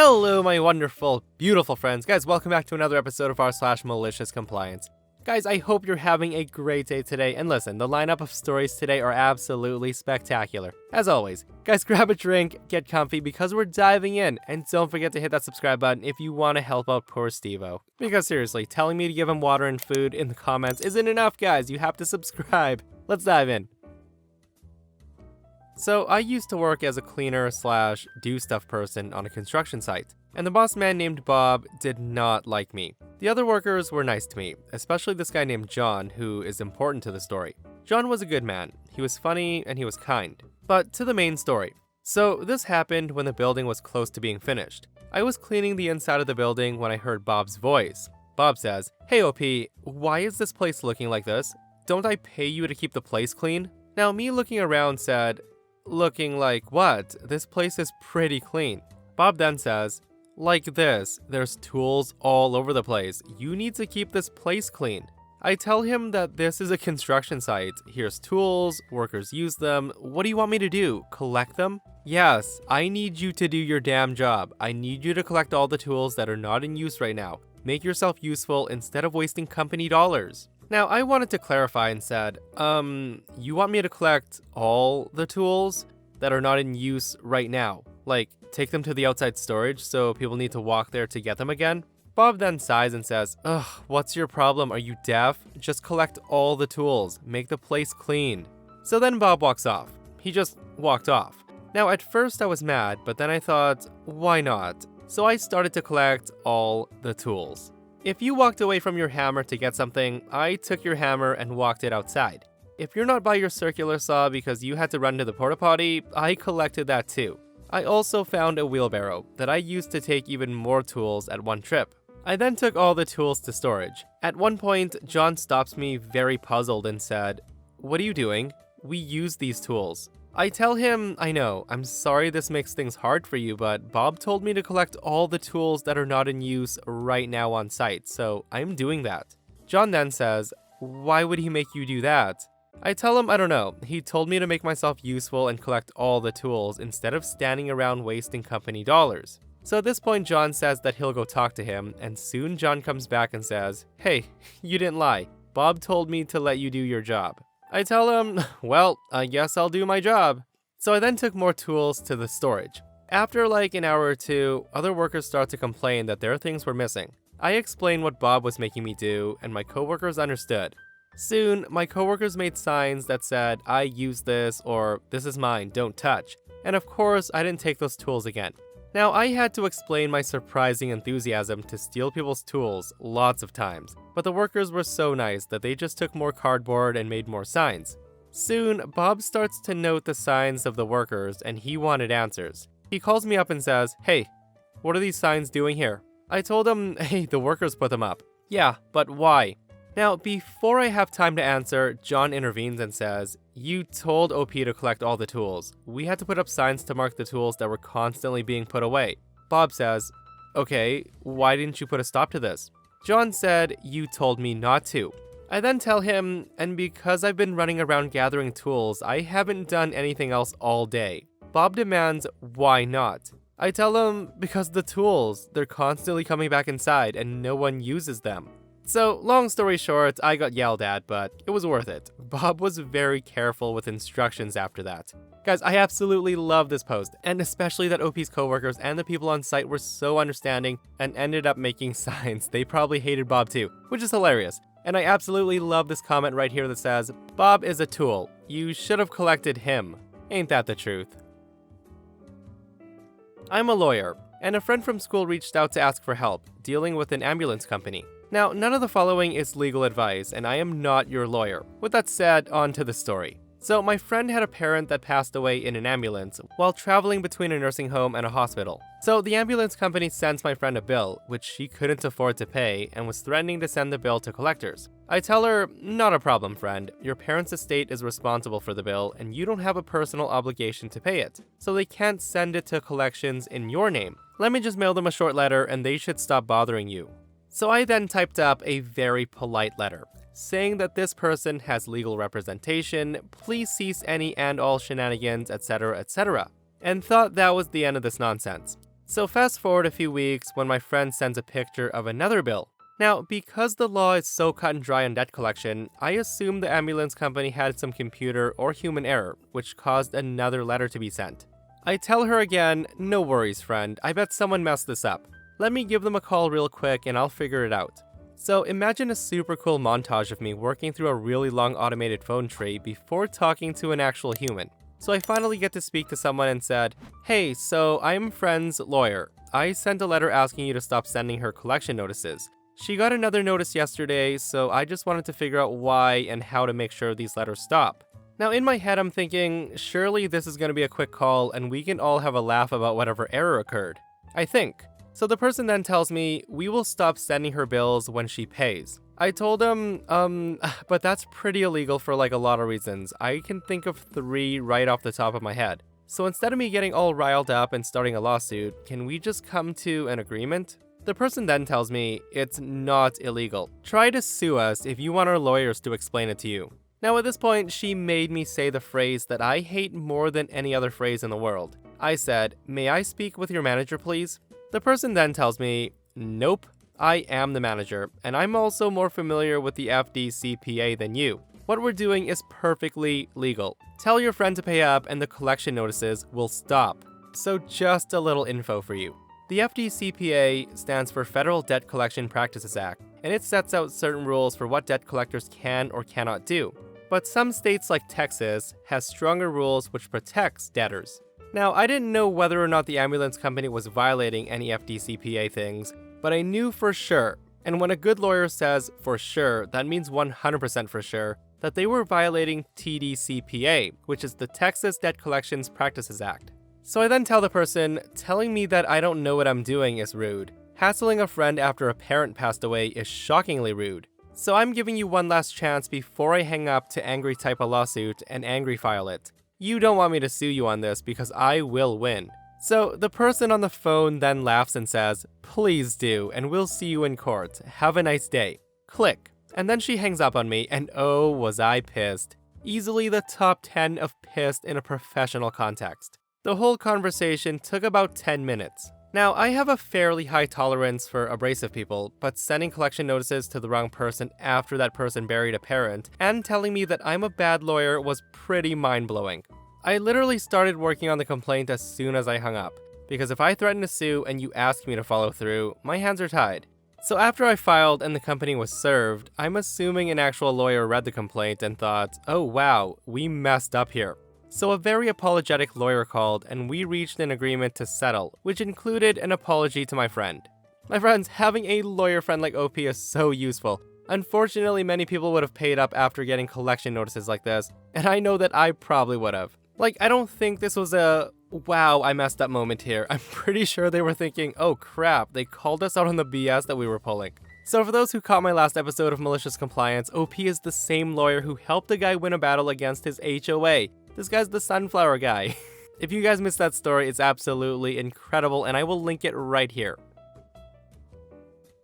Hello, my wonderful, beautiful friends. Guys, welcome back to another episode of r/MaliciousCompliance. Guys, I hope you're having a great day today. And listen, the lineup of stories today are absolutely spectacular. As always, guys, grab a drink, get comfy, because we're diving in. And don't forget to hit that subscribe button if you want to help out poor Steve-O. Because seriously, telling me to give him water and food in the comments isn't enough, guys. You have to subscribe. Let's dive in. So I used to work as a cleaner / do stuff person on a construction site, and the boss man named Bob did not like me. The other workers were nice to me, especially this guy named John, who is important to the story. John was a good man, he was funny, and he was kind. But to the main story. So this happened when the building was close to being finished. I was cleaning the inside of the building when I heard Bob's voice. Bob says, "Hey OP, why is this place looking like this? Don't I pay you to keep the place clean?" Now me looking around said, "Looking like what? This place is pretty clean." Bob then says, "Like this, there's tools all over the place. You need to keep this place clean." I tell him that this is a construction site. Here's tools, workers use them. What do you want me to do? Collect them? Yes, I need you to do your damn job. I need you to collect all the tools that are not in use right now. Make yourself useful instead of wasting company dollars. Now, I wanted to clarify and said, you want me to collect all the tools that are not in use right now? Like, take them to the outside storage so people need to walk there to get them again? Bob then sighs and says, "Ugh, what's your problem? Are you deaf? Just collect all the tools. Make the place clean." So then Bob walks off. He just walked off. Now, at first I was mad, but then I thought, why not? So I started to collect all the tools. If you walked away from your hammer to get something, I took your hammer and walked it outside. If you're not by your circular saw because you had to run to the porta potty, I collected that too. I also found a wheelbarrow that I used to take even more tools at one trip. I then took all the tools to storage. At one point, John stops me very puzzled and said, "What are you doing? We use these tools." I tell him, "I know, I'm sorry this makes things hard for you, but Bob told me to collect all the tools that are not in use right now on site, so I'm doing that." John then says, "Why would he make you do that?" I tell him I don't know, he told me to make myself useful and collect all the tools instead of standing around wasting company dollars. So at this point, John says that he'll go talk to him, and soon John comes back and says, "Hey, you didn't lie. Bob told me to let you do your job." I tell him, "Well, I guess I'll do my job." So I then took more tools to the storage. After like an hour or two, other workers start to complain that their things were missing. I explained what Bob was making me do, and my coworkers understood. Soon, my coworkers made signs that said, "I use this," or "This is mine, don't touch." And of course, I didn't take those tools again. Now, I had to explain my surprising enthusiasm to steal people's tools lots of times, but the workers were so nice that they just took more cardboard and made more signs. Soon, Bob starts to note the signs of the workers, and he wanted answers. He calls me up and says, "Hey, what are these signs doing here?" I told him, "Hey, the workers put them up." "Yeah, but why?" Now, before I have time to answer, John intervenes and says, "You told OP to collect all the tools. We had to put up signs to mark the tools that were constantly being put away." Bob says, "Okay, why didn't you put a stop to this?" John said, "You told me not to." I then tell him, "And because I've been running around gathering tools, I haven't done anything else all day." Bob demands, "Why not?" I tell him, "Because the tools, they're constantly coming back inside and no one uses them." So, long story short, I got yelled at, but it was worth it. Bob was very careful with instructions after that. Guys, I absolutely love this post, and especially that OP's coworkers and the people on site were so understanding and ended up making signs. They probably hated Bob too, which is hilarious. And I absolutely love this comment right here that says, "Bob is a tool. You should have collected him." Ain't that the truth? I'm a lawyer, and a friend from school reached out to ask for help dealing with an ambulance company. Now, none of the following is legal advice, and I am not your lawyer. With that said, on to the story. So, my friend had a parent that passed away in an ambulance while traveling between a nursing home and a hospital. So, the ambulance company sends my friend a bill, which she couldn't afford to pay, and was threatening to send the bill to collectors. I tell her, "Not a problem, friend. Your parent's estate is responsible for the bill, and you don't have a personal obligation to pay it. So they can't send it to collections in your name. Let me just mail them a short letter, and they should stop bothering you." So I then typed up a very polite letter, saying that this person has legal representation, please cease any and all shenanigans, etc., etc., and thought that was the end of this nonsense. So fast forward a few weeks when my friend sends a picture of another bill. Now, because the law is so cut and dry on debt collection, I assume the ambulance company had some computer or human error, which caused another letter to be sent. I tell her again, no worries friend, I bet someone messed this up. Let me give them a call real quick and I'll figure it out. So imagine a super cool montage of me working through a really long automated phone tree before talking to an actual human. So I finally get to speak to someone and said, hey, so I'm friend's lawyer. I sent a letter asking you to stop sending her collection notices. She got another notice yesterday, so I just wanted to figure out why and how to make sure these letters stop. Now in my head I'm thinking, surely this is going to be a quick call and we can all have a laugh about whatever error occurred. I think. So the person then tells me, we will stop sending her bills when she pays. I told him, but that's pretty illegal for like a lot of reasons. I can think of 3 right off the top of my head. So instead of me getting all riled up and starting a lawsuit, can we just come to an agreement? The person then tells me, it's not illegal. Try to sue us if you want our lawyers to explain it to you. Now at this point, she made me say the phrase that I hate more than any other phrase in the world. I said, may I speak with your manager please? The person then tells me, nope, I am the manager, and I'm also more familiar with the FDCPA than you. What we're doing is perfectly legal. Tell your friend to pay up and the collection notices will stop. So just a little info for you. The FDCPA stands for Federal Debt Collection Practices Act, and it sets out certain rules for what debt collectors can or cannot do. But some states like Texas has stronger rules which protects debtors. Now, I didn't know whether or not the ambulance company was violating any FDCPA things, but I knew for sure, and when a good lawyer says for sure, that means 100% for sure, that they were violating TDCPA, which is the Texas Debt Collections Practices Act. So I then tell the person, telling me that I don't know what I'm doing is rude. Hassling a friend after a parent passed away is shockingly rude. So I'm giving you one last chance before I hang up to angry type a lawsuit and angry file it. You don't want me to sue you on this because I will win. So the person on the phone then laughs and says, please do, and we'll see you in court. Have a nice day. Click. And then she hangs up on me, and oh, was I pissed. Easily the top 10 of pissed in a professional context. The whole conversation took about 10 minutes. Now, I have a fairly high tolerance for abrasive people, but sending collection notices to the wrong person after that person buried a parent and telling me that I'm a bad lawyer was pretty mind-blowing. I literally started working on the complaint as soon as I hung up, because if I threaten to sue and you ask me to follow through, my hands are tied. So after I filed and the company was served, I'm assuming an actual lawyer read the complaint and thought, oh wow, we messed up here. So a very apologetic lawyer called and we reached an agreement to settle, which included an apology to my friend. My friends, having a lawyer friend like OP is so useful. Unfortunately, many people would have paid up after getting collection notices like this, and I know that I probably would have. Like, I don't think this was a, wow, I messed up moment here. I'm pretty sure they were thinking, oh crap, they called us out on the BS that we were pulling. So for those who caught my last episode of Malicious Compliance, OP is the same lawyer who helped a guy win a battle against his HOA. This guy's the sunflower guy. If you guys missed that story, it's absolutely incredible, and I will link it right here.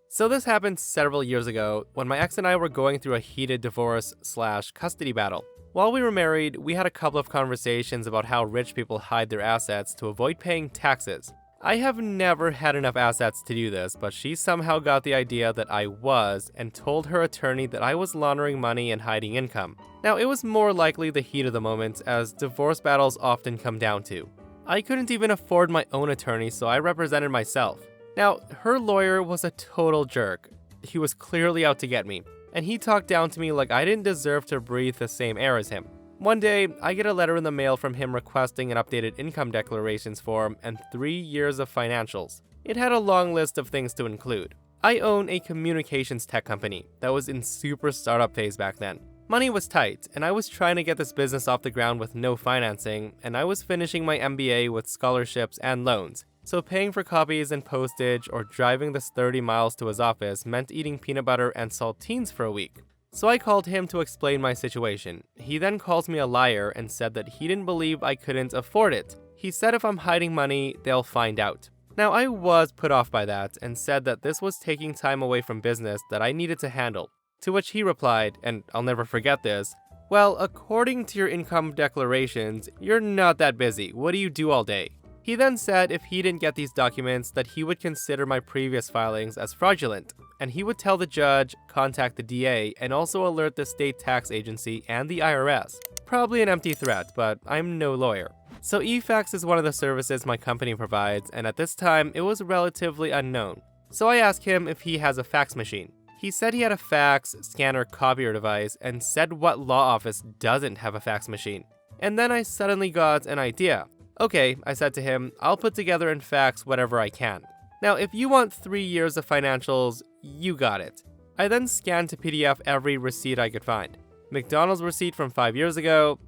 So this happened several years ago when my ex and I were going through a heated divorce/custody battle. While we were married, we had a couple of conversations about how rich people hide their assets to avoid paying taxes. I have never had enough assets to do this, but she somehow got the idea that I was and told her attorney that I was laundering money and hiding income. Now, it was more likely the heat of the moment, as divorce battles often come down to. I couldn't even afford my own attorney, so I represented myself. Now, her lawyer was a total jerk. He was clearly out to get me, and he talked down to me like I didn't deserve to breathe the same air as him. One day, I get a letter in the mail from him requesting an updated income declarations form and 3 years of financials. It had a long list of things to include. I own a communications tech company that was in super startup phase back then. Money was tight, and I was trying to get this business off the ground with no financing, and I was finishing my MBA with scholarships and loans. So paying for copies and postage or driving this 30 miles to his office meant eating peanut butter and saltines for a week. So I called him to explain my situation. He then calls me a liar and said that he didn't believe I couldn't afford it. He said if I'm hiding money, they'll find out. Now I was put off by that and said that this was taking time away from business that I needed to handle. To which he replied, and I'll never forget this, well, according to your income declarations, you're not that busy. What do you do all day? He then said if he didn't get these documents that he would consider my previous filings as fraudulent, and he would tell the judge, contact the DA, and also alert the state tax agency and the IRS. Probably an empty threat, but I'm no lawyer. So eFax is one of the services my company provides, and at this time it was relatively unknown. So I asked him if he has a fax machine. He said he had a fax, scanner, copier device, and said what law office doesn't have a fax machine. And then I suddenly got an idea. Okay, I said to him, I'll put together and fax whatever I can. Now, if you want 3 years of financials, you got it. I then scanned to PDF every receipt I could find. McDonald's receipt from 5 years ago,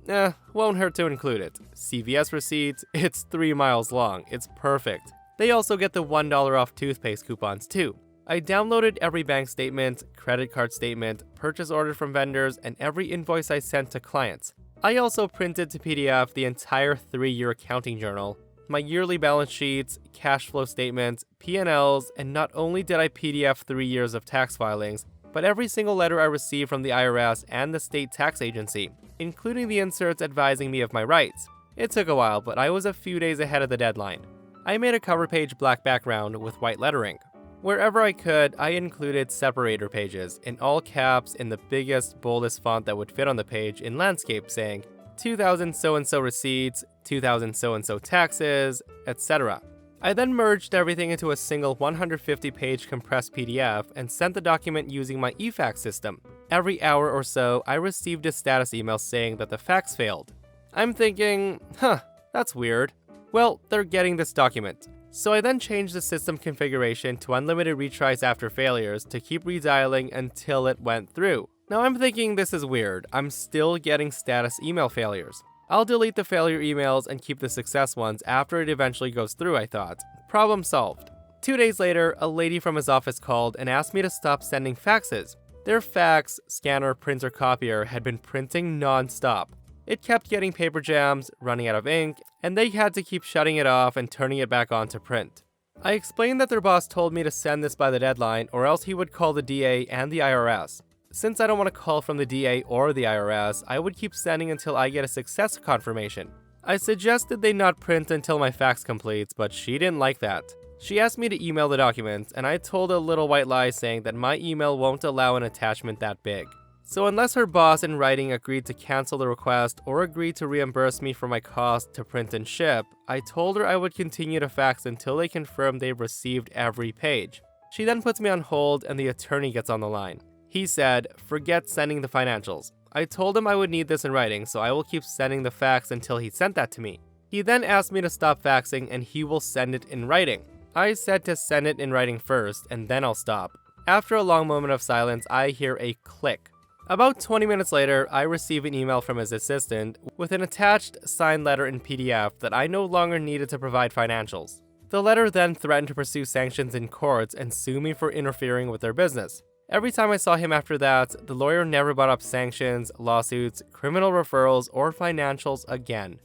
won't hurt to include it. CVS receipt, it's 3 miles long, it's perfect. They also get the $1 off toothpaste coupons too. I downloaded every bank statement, credit card statement, purchase order from vendors, and every invoice I sent to clients. I also printed to PDF the entire 3-year accounting journal, my yearly balance sheets, cash flow statements, P&Ls, and not only did I PDF 3 years of tax filings, but every single letter I received from the IRS and the state tax agency, including the inserts advising me of my rights. It took a while, but I was a few days ahead of the deadline. I made a cover page black background with white lettering. Wherever I could, I included separator pages in all caps in the biggest, boldest font that would fit on the page in landscape saying 2000 so-and-so receipts, 2000 so-and-so taxes, etc. I then merged everything into a single 150-page compressed PDF and sent the document using my eFax system. Every hour or so, I received a status email saying that the fax failed. I'm thinking, that's weird. Well, they're getting this document. So I then changed the system configuration to unlimited retries after failures to keep redialing until it went through. Now I'm thinking this is weird. I'm still getting status email failures. I'll delete the failure emails and keep the success ones after it eventually goes through, I thought. Problem solved. 2 days later, a lady from his office called and asked me to stop sending faxes. Their fax, scanner, printer, copier had been printing non-stop. It kept getting paper jams, running out of ink, and they had to keep shutting it off and turning it back on to print. I explained that their boss told me to send this by the deadline or else he would call the DA and the IRS. Since I don't want to call from the DA or the IRS, I would keep sending until I get a success confirmation. I suggested they not print until my fax completes, but she didn't like that. She asked me to email the documents, and I told a little white lie saying that my email won't allow an attachment that big. So unless her boss in writing agreed to cancel the request or agreed to reimburse me for my cost to print and ship, I told her I would continue to fax until they confirmed they've received every page. She then puts me on hold and the attorney gets on the line. He said, forget sending the financials. I told him I would need this in writing, so I will keep sending the fax until he sent that to me. He then asked me to stop faxing and he will send it in writing. I said to send it in writing first and then I'll stop. After a long moment of silence, I hear a click. About 20 minutes later, I receive an email from his assistant with an attached signed letter in PDF that I no longer needed to provide financials. The letter then threatened to pursue sanctions in courts and sue me for interfering with their business. Every time I saw him after that, the lawyer never brought up sanctions, lawsuits, criminal referrals, or financials again.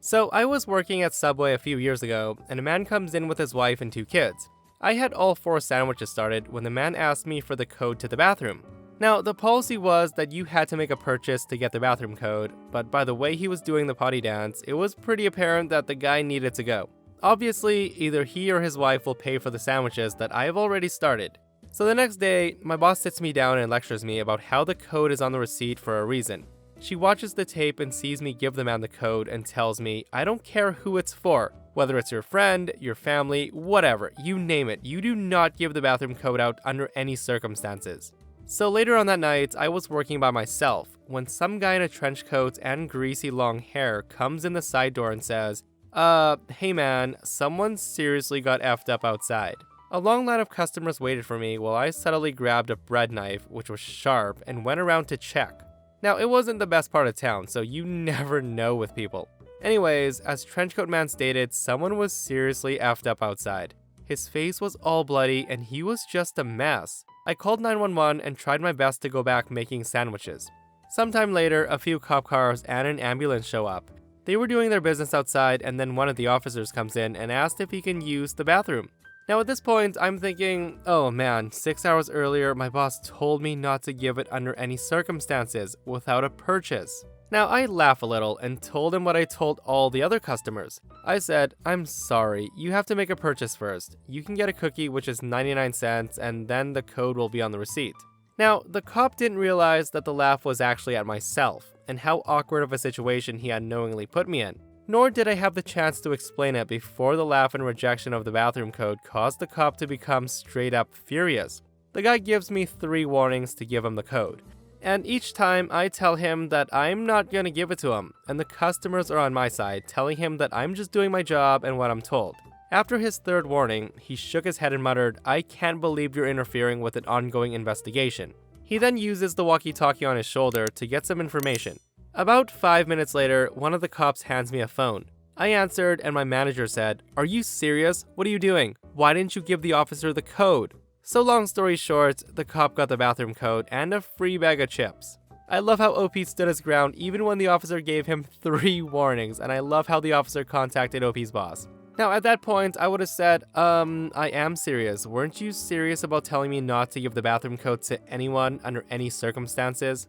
So I was working at Subway a few years ago, and a man comes in with his wife and 2 kids. I had all 4 sandwiches started when the man asked me for the code to the bathroom. Now, the policy was that you had to make a purchase to get the bathroom code, but by the way he was doing the potty dance, it was pretty apparent that the guy needed to go. Obviously, either he or his wife will pay for the sandwiches that I have already started. So the next day, my boss sits me down and lectures me about how the code is on the receipt for a reason. She watches the tape and sees me give the man the code and tells me, I don't care who it's for. Whether it's your friend, your family, whatever, you name it, you do not give the bathroom code out under any circumstances. So later on that night, I was working by myself when some guy in a trench coat and greasy long hair comes in the side door and says, hey man, someone seriously got effed up outside. A long line of customers waited for me while I subtly grabbed a bread knife, which was sharp, and went around to check. Now, it wasn't the best part of town, so you never know with people. Anyways, as Trenchcoat Man stated, someone was seriously effed up outside. His face was all bloody and he was just a mess. I called 911 and tried my best to go back making sandwiches. Sometime later, a few cop cars and an ambulance show up. They were doing their business outside and then one of the officers comes in and asked if he can use the bathroom. Now at this point, I'm thinking, oh man, 6 hours earlier, my boss told me not to give it under any circumstances, without a purchase. Now, I laugh a little and told him what I told all the other customers. I said, "I'm sorry, you have to make a purchase first. You can get a cookie, which is 99 cents, and then the code will be on the receipt." Now, the cop didn't realize that the laugh was actually at myself, and how awkward of a situation he unknowingly put me in. Nor did I have the chance to explain it before the laugh and rejection of the bathroom code caused the cop to become straight up furious. The guy gives me 3 warnings to give him the code. And each time I tell him that I'm not gonna give it to him, and the customers are on my side, telling him that I'm just doing my job and what I'm told. After his 3rd warning, he shook his head and muttered, "I can't believe you're interfering with an ongoing investigation." He then uses the walkie-talkie on his shoulder to get some information. About 5 minutes later, one of the cops hands me a phone. I answered and my manager said, "Are you serious? What are you doing? Why didn't you give the officer the code?" So long story short, the cop got the bathroom code and a free bag of chips. I love how OP stood his ground even when the officer gave him 3 warnings, and I love how the officer contacted OP's boss. Now at that point, I would have said, I am serious. Weren't you serious about telling me not to give the bathroom code to anyone under any circumstances?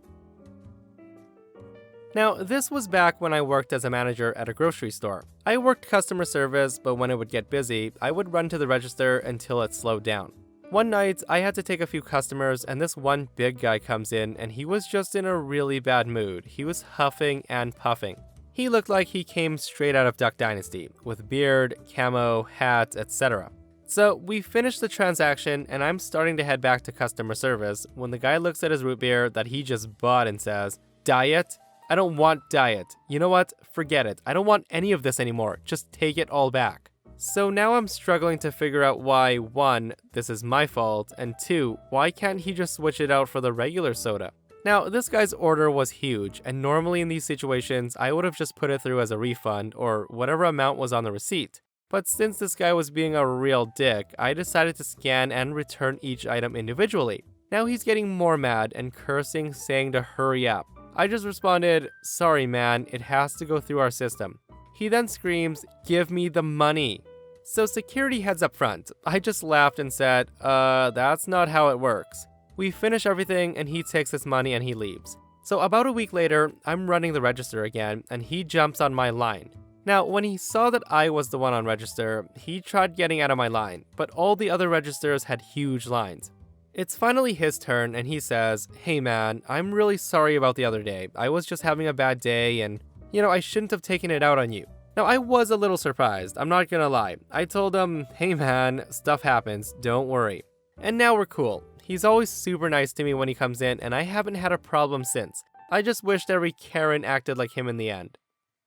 Now, this was back when I worked as a manager at a grocery store. I worked customer service, but when it would get busy, I would run to the register until it slowed down. One night, I had to take a few customers, and this one big guy comes in, and he was just in a really bad mood. He was huffing and puffing. He looked like he came straight out of Duck Dynasty, with beard, camo, hat, etc. So we finished the transaction, and I'm starting to head back to customer service when the guy looks at his root beer that he just bought and says, "Diet? I don't want diet. You know what? Forget it. I don't want any of this anymore. Just take it all back." So now I'm struggling to figure out why, 1, this is my fault, and 2, why can't he just switch it out for the regular soda? Now, this guy's order was huge, and normally in these situations, I would have just put it through as a refund or whatever amount was on the receipt. But since this guy was being a real dick, I decided to scan and return each item individually. Now he's getting more mad and cursing, saying to hurry up. I just responded, "Sorry man, it has to go through our system." He then screams, "Give me the money." So security heads up front. I just laughed and said, that's not how it works. We finish everything and he takes his money and he leaves. So about a week later, I'm running the register again and he jumps on my line. Now, when he saw that I was the one on register, he tried getting out of my line, but all the other registers had huge lines. It's finally his turn and he says, "Hey man, I'm really sorry about the other day. I was just having a bad day and, I shouldn't have taken it out on you." Now, I was a little surprised, I'm not gonna lie. I told him, "Hey man, stuff happens, don't worry." And now we're cool. He's always super nice to me when he comes in, and I haven't had a problem since. I just wished every Karen acted like him in the end.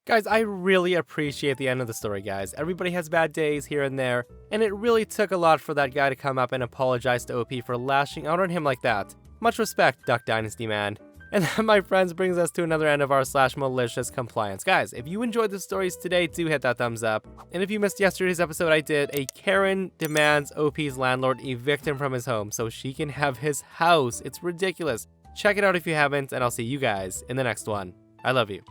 Guys, I really appreciate the end of the story, guys. Everybody has bad days here and there, and it really took a lot for that guy to come up and apologize to OP for lashing out on him like that. Much respect, Duck Dynasty man. And that, my friends, brings us to another end of our /MaliciousCompliance. Guys, if you enjoyed the stories today, do hit that thumbs up. And if you missed yesterday's episode, I did a Karen demands OP's landlord evict him from his home so she can have his house. It's ridiculous. Check it out if you haven't, and I'll see you guys in the next one. I love you.